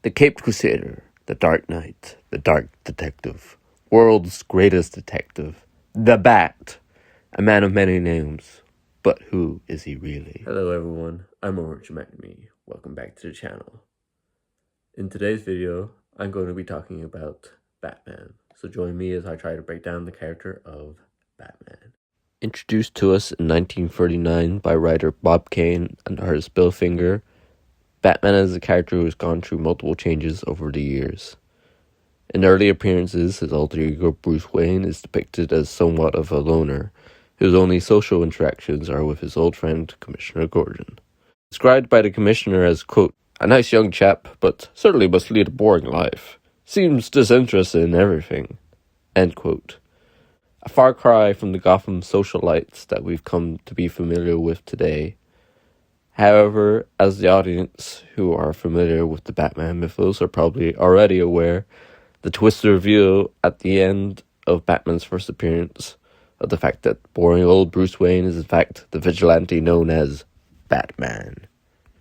The Caped Crusader, the Dark Knight, the Dark Detective, world's greatest detective, the Bat, a man of many names, but who is he really? Hello everyone, I'm Orange McNamee. Welcome back to the channel. In today's video, I'm going to be talking about Batman, so join me as I try to break down the character of Batman. Introduced to us in 1939 by writer Bob Kane and artist Bill Finger, Batman is a character who has gone through multiple changes over the years. In early appearances, his alter ego Bruce Wayne is depicted as somewhat of a loner, whose only social interactions are with his old friend Commissioner Gordon. Described by the Commissioner as, quote, a nice young chap, but certainly must lead a boring life. Seems disinterested in everything, end quote. A far cry from the Gotham socialites that we've come to be familiar with today. However, as the audience who are familiar with the Batman mythos are probably already aware, the twisted reveal at the end of Batman's first appearance of the fact that boring old Bruce Wayne is in fact the vigilante known as Batman.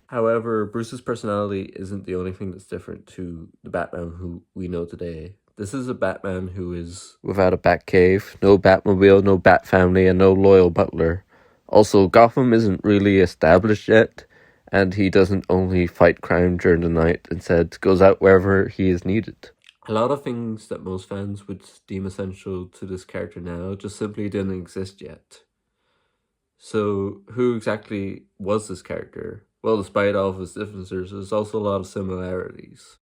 However, Bruce's personality isn't the only thing that's different to the Batman who we know today. This is a Batman who is without a Batcave, no Batmobile, no Bat family, and no loyal butler. Also, Gotham isn't really established yet, and he doesn't only fight crime during the night, instead goes out wherever he is needed. A lot of things that most fans would deem essential to this character now just simply didn't exist yet. So, who exactly was this character? Well, despite all of his differences, there's also a lot of similarities.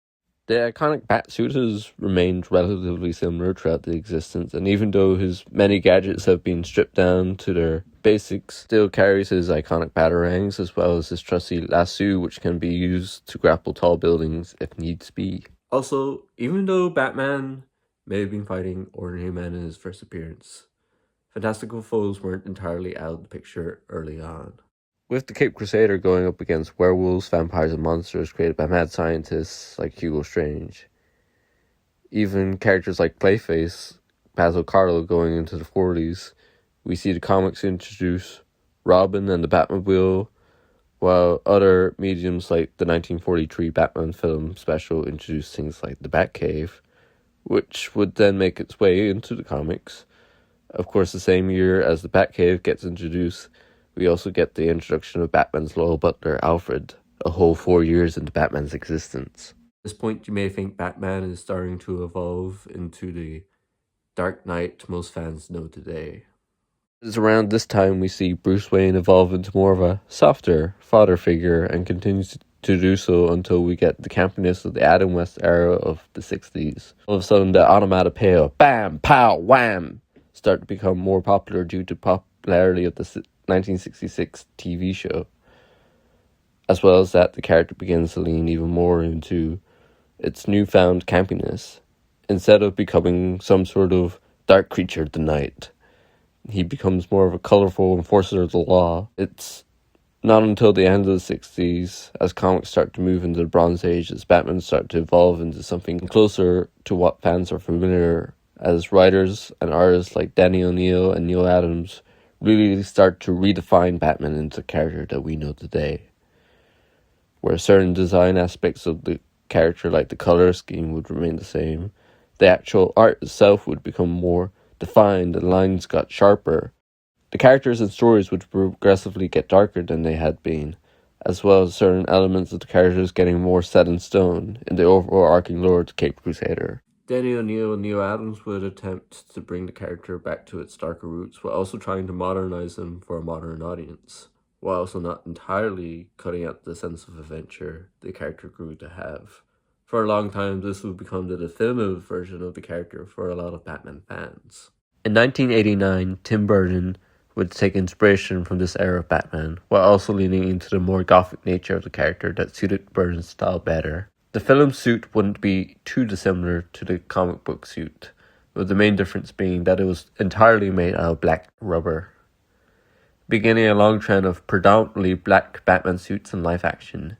The iconic Batsuit has remained relatively similar throughout the existence, and even though his many gadgets have been stripped down to their basics, still carries his iconic batarangs as well as his trusty lasso, which can be used to grapple tall buildings if needs be. Also, even though Batman may have been fighting ordinary men in his first appearance, fantastical foes weren't entirely out of the picture early on. With the Caped Crusader going up against werewolves, vampires, and monsters created by mad scientists like Hugo Strange. Even characters like Clayface, Basil Carlo going into the 40s, we see the comics introduce Robin and the Batmobile, while other mediums like the 1943 Batman film special introduced things like the Batcave, which would then make its way into the comics. Of course, the same year as the Batcave gets introduced, we also get the introduction of Batman's loyal butler, Alfred, a whole 4 years into Batman's existence. At this point, you may think Batman is starting to evolve into the Dark Knight most fans know today. It's around this time we see Bruce Wayne evolve into more of a softer father figure and continues to do so until we get the campiness of the Adam West era of the 60s. All of a sudden, the onomatopoeia, bam, pow, wham, start to become more popular due to popularity of the 1966 TV show. As well as that, the character begins to lean even more into its newfound campiness. Instead of becoming some sort of dark creature of the night, he becomes more of a colorful enforcer of the law. It's not until the end of the 60s, as comics start to move into the Bronze Age, as Batman start to evolve into something closer to what fans are familiar, as writers and artists like Danny O'Neill and Neil Adams really start to redefine Batman into the character that we know today. Where certain design aspects of the character, like the color scheme, would remain the same, the actual art itself would become more defined, the lines got sharper. The characters and stories would progressively get darker than they had been, as well as certain elements of the characters getting more set in stone in the overarching lore of the Caped Crusader. Danny O'Neill and Neil Adams would attempt to bring the character back to its darker roots while also trying to modernize them for a modern audience, while also not entirely cutting out the sense of adventure the character grew to have. For a long time, this would become the definitive version of the character for a lot of Batman fans. In 1989, Tim Burton would take inspiration from this era of Batman, while also leaning into the more gothic nature of the character that suited Burton's style better. The film suit wouldn't be too dissimilar to the comic book suit, with the main difference being that it was entirely made out of black rubber, beginning a long trend of predominantly black Batman suits in live action.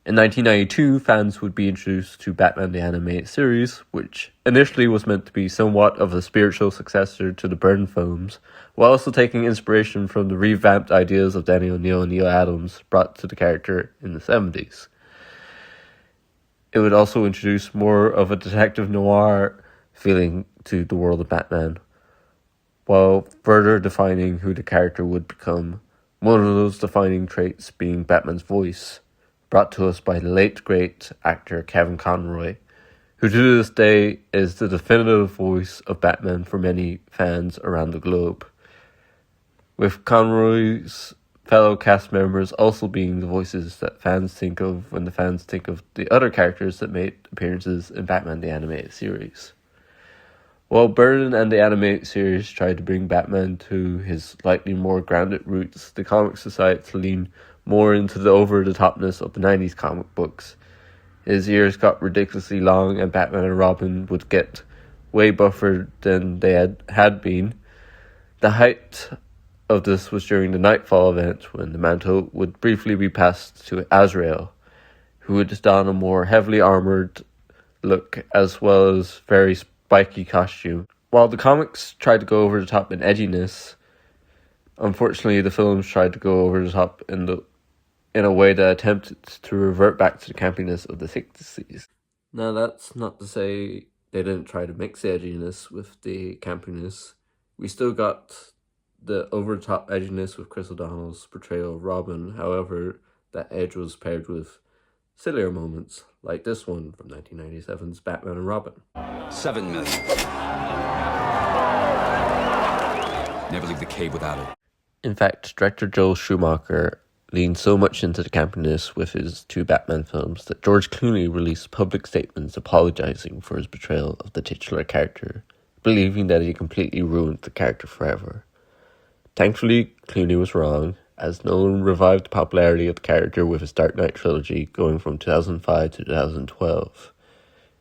In 1992, fans would be introduced to Batman the Animated Series, which initially was meant to be somewhat of a spiritual successor to the Burton films, while also taking inspiration from the revamped ideas of Danny O'Neill and Neil Adams brought to the character in the 70s. It would also introduce more of a detective noir feeling to the world of Batman, while further defining who the character would become. One of those defining traits being Batman's voice, brought to us by the late great actor Kevin Conroy, who to this day is the definitive voice of Batman for many fans around the globe, with Conroy's fellow cast members also being the voices that fans think of when the fans think of the other characters that made appearances in Batman the Animated Series. While Burton and the animated series tried to bring Batman to his slightly more grounded roots, the comics decided to lean more into the over-the-topness of the 90s comic books. His ears got ridiculously long and Batman and Robin would get way buffer than they had been. The height of this was during the Nightfall event, when the mantle would briefly be passed to Azrael, who would don a more heavily armored look as well as very spiky costume. While the comics tried to go over the top in edginess, unfortunately the films tried to go over the top in a way that attempted to revert back to the campiness of the 60s. Now that's not to say they didn't try to mix the edginess with the campiness. We still got the over-the-top edginess with Chris O'Donnell's portrayal of Robin. However, that edge was paired with sillier moments, like this one from 1997's Batman and Robin. 7 million. Never leave the cave without it. In fact, director Joel Schumacher leaned so much into the campiness with his 2 Batman films that George Clooney released public statements apologizing for his portrayal of the titular character, believing that he completely ruined the character forever. Thankfully, Clooney was wrong, as Nolan revived the popularity of the character with his Dark Knight trilogy going from 2005 to 2012.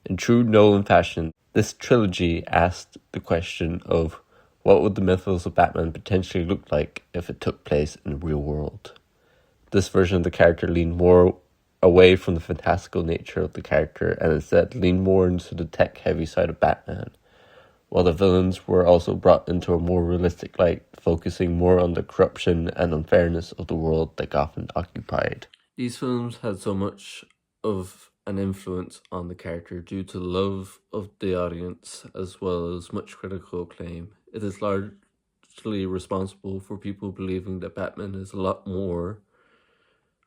In true Nolan fashion, this trilogy asked the question of what would the mythos of Batman potentially look like if it took place in the real world. This version of the character leaned more away from the fantastical nature of the character and instead leaned more into the tech-heavy side of Batman, while the villains were also brought into a more realistic light, focusing more on the corruption and unfairness of the world that Gotham occupied. These films had so much of an influence on the character due to love of the audience as well as much critical acclaim. It is largely responsible for people believing that Batman is a lot more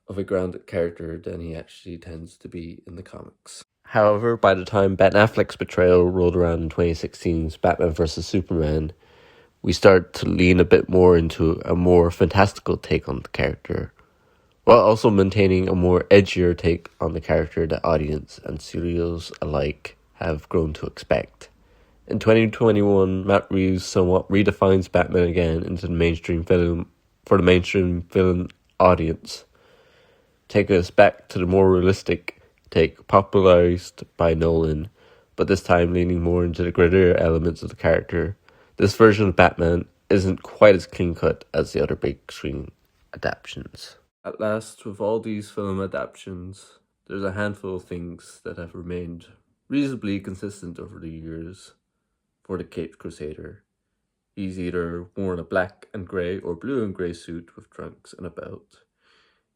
of a grounded character than he actually tends to be in the comics. However, by the time Ben Affleck's portrayal rolled around in 2016's Batman vs. Superman, we started to lean a bit more into a more fantastical take on the character, while also maintaining a more edgier take on the character that audience and studios alike have grown to expect. In 2021, Matt Reeves somewhat redefines Batman again into the mainstream film for the mainstream film audience, taking us back to the more realistic take popularized by Nolan, but this time leaning more into the grittier elements of the character. This version of Batman isn't quite as clean-cut as the other big screen adaptations. At last, with all these film adaptations, there's a handful of things that have remained reasonably consistent over the years for the Caped Crusader. He's either worn a black and grey or blue and grey suit with trunks and a belt.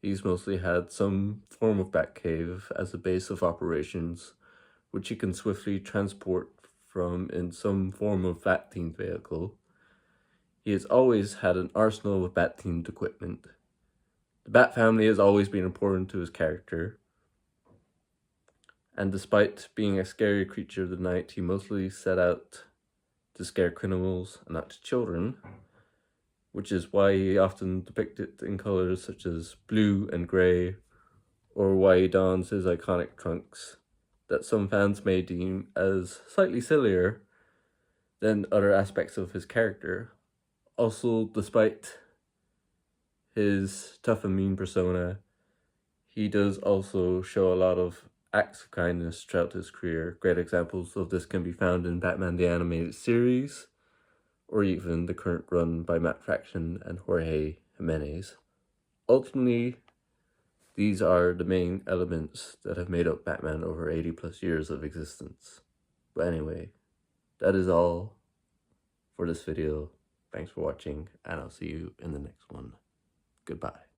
He's mostly had some form of Batcave as a base of operations, which he can swiftly transport from in some form of Bat-themed vehicle. He has always had an arsenal of Bat-themed equipment. The Bat family has always been important to his character, and despite being a scary creature of the night, he mostly set out to scare criminals and not children, which is why he often depicted in colors such as blue and grey, or why he dons his iconic trunks that some fans may deem as slightly sillier than other aspects of his character. Also, despite his tough and mean persona, he does also show a lot of acts of kindness throughout his career. Great examples of this can be found in Batman the Animated Series, or even the current run by Matt Fraction and Jorge Jimenez. Ultimately, these are the main elements that have made up Batman over 80 plus years of existence. But anyway, that is all for this video. Thanks for watching, and I'll see you in the next one. Goodbye.